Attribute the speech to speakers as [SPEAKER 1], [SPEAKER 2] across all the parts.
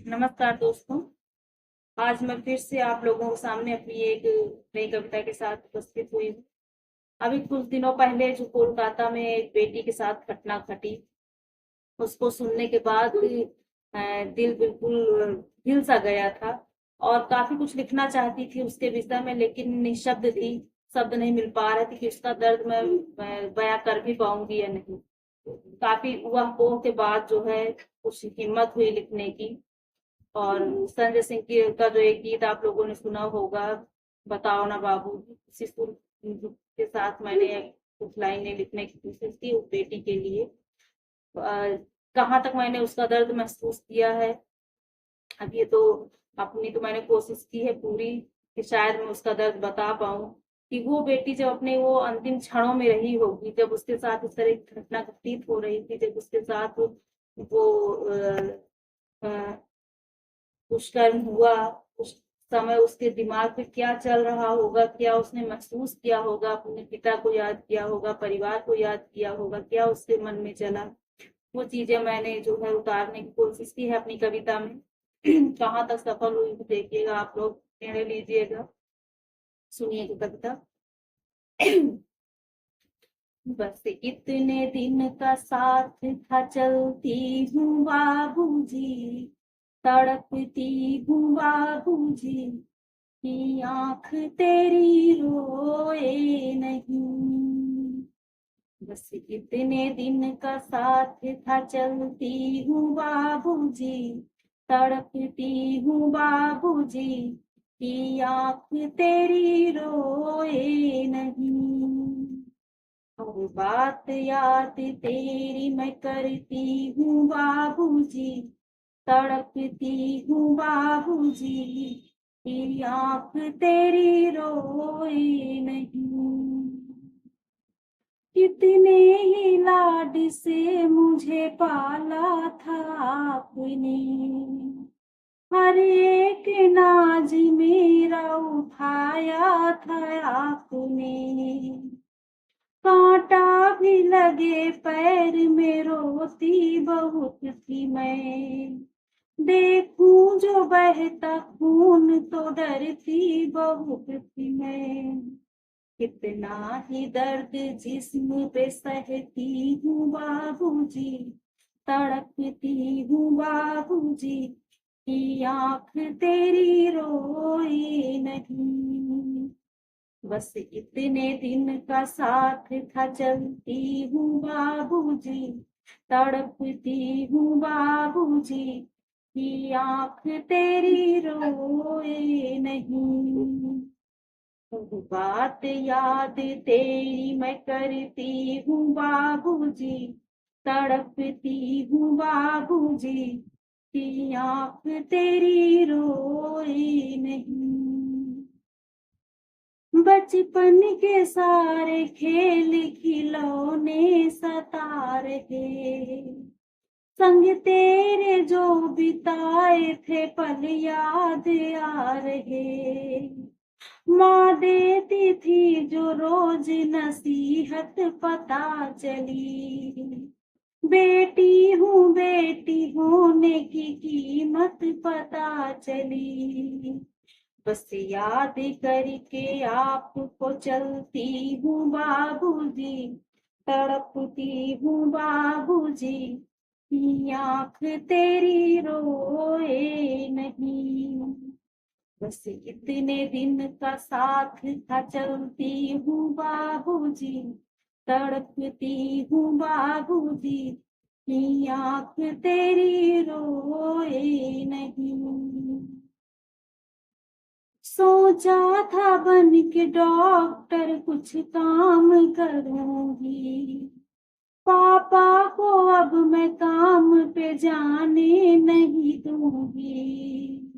[SPEAKER 1] नमस्कार दोस्तों। आज मैं फिर से आप लोगों के सामने अपनी एक नई कविता के साथ उपस्थित हुई हूँ। अभी कुछ दिनों पहले जो कोलकाता में एक बेटी के साथ घटना घटी, उसको सुनने के बाद दिल बिल्कुल हिल सा गया था और काफी कुछ लिखना चाहती थी उसके विषय में, लेकिन निःशब्द थी। शब्द नहीं मिल पा रहे थे कि उसका दर्द मैं बयां कर भी पाऊंगी या नहीं। काफी ऊहापोह के बाद जो है कुछ हिम्मत हुई लिखने की। और संजय सिंह की का जो एक गीत आप लोगों ने सुना होगा, बताओ ना बाबू, उसी सुर के साथ मैंने कुछ लाइनें लिखने की कोशिश की उस बेटी के लिए। कहाँ तक मैंने उसका दर्द महसूस किया है, अब ये तो अपनी तो मैंने कोशिश की है पूरी कि शायद मैं उसका दर्द बता पाऊं कि वो बेटी जब अपने वो अंतिम क्षणों में रही होगी, जब उसके साथ इस तरह की घटना घटित हो रही थी, जब उसके साथ वो दुष्कर्म हुआ, उस समय उसके दिमाग में क्या चल रहा होगा, क्या उसने महसूस किया होगा, अपने पिता को याद किया होगा, परिवार को याद किया होगा, क्या उसके मन में चला। वो चीजें मैंने जो है उतारने की कोशिश की है अपनी कविता में। कहाँ तक सफल हुई देखिएगा, आप लोग निर्णय लीजिएगा। सुनिएगा कविता। बस इतने दिन का साथ था, चलती हूँ बाबूजी, तड़पती हूँ बाबूजी, कि आंख तेरी रोए नहीं। बस इतने दिन का साथ था, चलती हूँ बाबूजी, तड़पती हूँ बाबूजी, कि आंख तेरी रोए नहीं। और बात याद तेरी मैं करती हूँ बाबूजी, तड़पती हूँ बाबूजी, कि आंख तेरी रोए नहीं। कितने ही लाड से मुझे पाला था आपने, हर एक नाज मेरा उठाया था आपने। कांटा भी लगे पैर में रोती बहुत थी मैं, देखूं जो बहता खून तो डरती बहुत थी मैं। कितना ही दर्द जिस्म पे सहती हूँ बाबूजी, तड़पती हूँ बाबूजी, कि आंख तेरी रोई नहीं। बस इतने दिन का साथ था, चलती हूँ बाबूजी, तड़पती हूँ बाबूजी, कि आंख तेरी रोए नहीं। बात याद तेरी मैं करती हूँ बाबूजी, तड़पती हूँ बाबूजी, कि आंख तेरी रोए नहीं। बचपन के सारे खेल खिलौने सता रहे, संग तेरे जो बिताए थे पल याद आ रहे। माँ देती थी जो रोज नसीहत पता चली, बेटी होने की कीमत पता चली। बस याद करके आपको चलती हूँ बाबूजी, तड़पती हूँ बाबूजी, कि आँख तेरी रोए नहीं। बस इतने दिन का साथ था, चलती हूँ बाबूजी, तड़पती हूँ बाबूजी, कि आँख तेरी रोए नहीं। सोचा था बन के डॉक्टर कुछ काम करूंगी, पापा को अब मैं काम पे जाने नहीं दूंगी।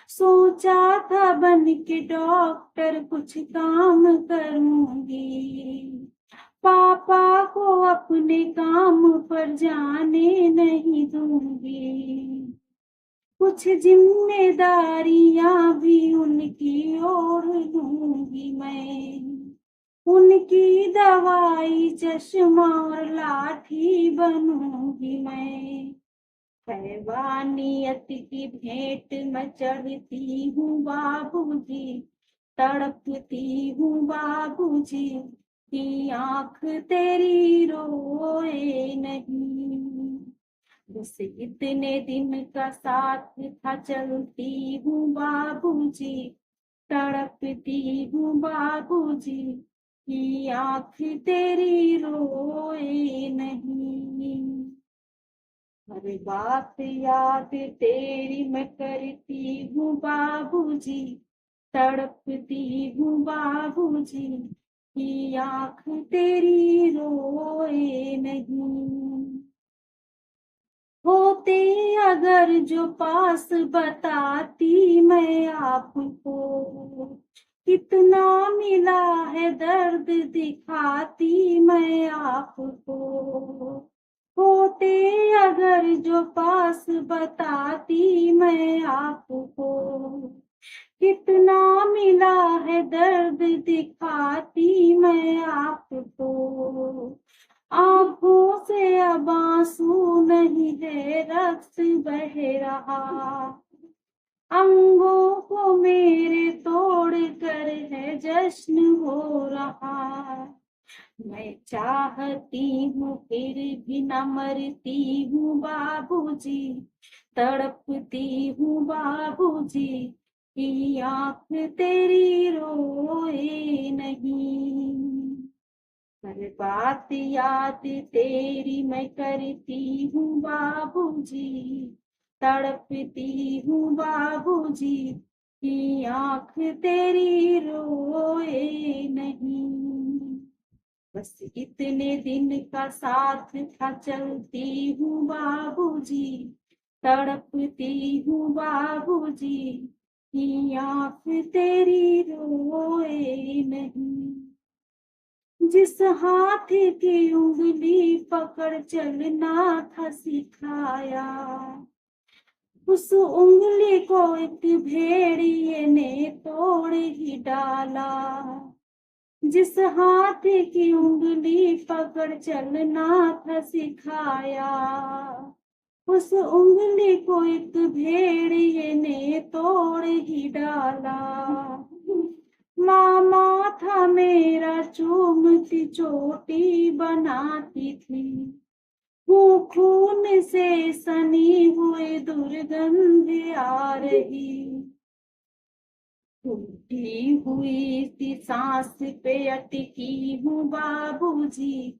[SPEAKER 1] सोचा था बन के डॉक्टर कुछ काम करूंगी, पापा को अपने काम पर जाने नहीं दूंगी। कुछ जिम्मेदारियां भी उनकी ओर लूंगी मैं, उनकी दवाई चश्मा और लाठी बनूंगी मैं। हैवानियत की भेंट मैं चढ़ती हूँ बाबूजी, तड़पती हूँ बाबूजी, कि आंख तेरी रोए नहीं। बस इतने दिन का साथ था, चलती हूँ बाबूजी, तड़पती हूँ बाबूजी, कि आंख तेरी रोए नहीं। हर बात याद तेरी मैं करती हूँ बाबूजी, तड़पती हूँ बाबूजी, कि आंख तेरी रोए नहीं। होते अगर जो पास बताती मैं आपको, कितना मिला है दर्द दिखाती मैं आपको। होते अगर जो पास बताती मैं आपको, कितना मिला है दर्द दिखाती मैं आपको। आंखों से अब आंसू नहीं है, रक्त बह रहा, अंगों को मेरे तोड़ कर है जश्न हो रहा। मैं चाहती हूँ फिर भी न मरती हूँ बाबूजी, तड़पती हूँ बाबूजी, कि आंख तेरी रोए नहीं। हर बात याद तेरी मैं करती हूँ बाबूजी, तड़पती हूँ बाबूजी, कि आंख तेरी रोए नहीं। बस इतने दिन का साथ था, चलती हूँ बाबूजी, तड़पती हूँ बाबूजी, कि आंख तेरी रोए नहीं। जिस हाथ की उंगली पकड़ चलना था सिखाया, उस उंगली को एक भेड़िए ने तोड़ ही डाला। जिस हाथ की उंगली पकड़ चलना था सिखाया, उस उंगली को एक भेड़िए ने तोड़ ही डाला। मामा था मेरा चूमती चोटी बनाती थी, वो खून से सनी हुए दुर्गंध आ रही। टूटी हुई सी सांस पे अटकी हूँ बाबूजी,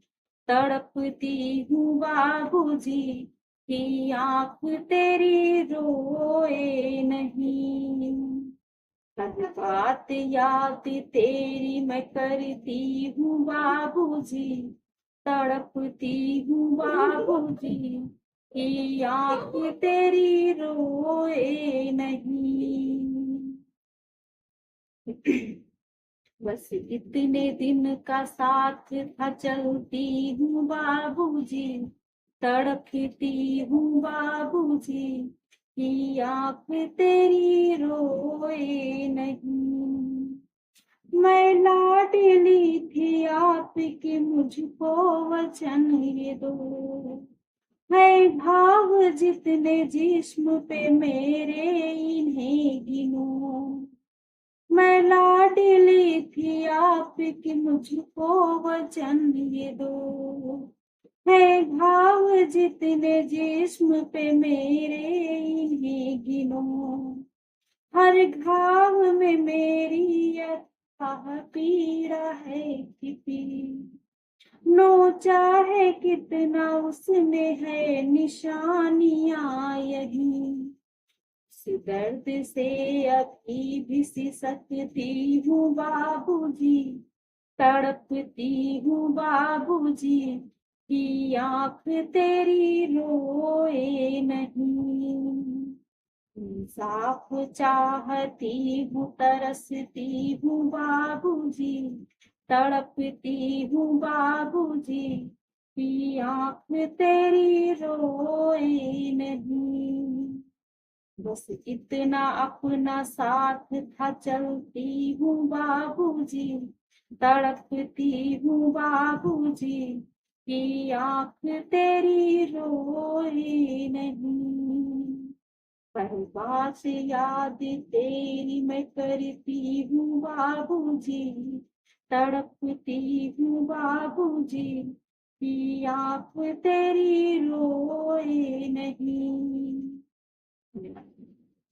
[SPEAKER 1] तड़पती हूँ बाबूजी, कि आंख तेरी रोए नहीं। हर बात याद तेरी मैं करती हूँ बाबूजी, तड़पती हूँ बाबूजी, कि आंख तेरी रोए नहीं। बस इतने दिन का साथ था, चलती हूँ बाबूजी, तड़पती हूँ बाबूजी, कि आंख तेरी रोए नहीं। मैं लाडली थी आपकी, मुझको वचन ये दो, है भाव जितने जिस्म पे मेरे इन्हें गिनो। मैं लाडली थी आपकी, मुझको वचन ये दो, है घाव जितने जिस्म पे मेरे इन्हें गिनो। हर घाव में मेरी अथाह पीड़ा है कि नोचा है कितना उसने है निशानियां यही। दर्द से अभी भी सिसकती हूँ बाबूजी, तड़पती हूँ बाबूजी, कि आंख तेरी रोए नहीं। इंसाफ चाहती हूँ, तरसती हूँ बाबूजी, तड़पती हूँ बाबूजी, कि आंख तेरी रोए नहीं। बस इतना अपना साथ था, चलती हूँ बाबूजी, तड़पती हूँ बाबूजी, कि आंख तेरी रोए नहीं। हर बात याद तेरी मैं करती हूँ बाबूजी, तड़पती हूँ बाबूजी, कि आप तेरी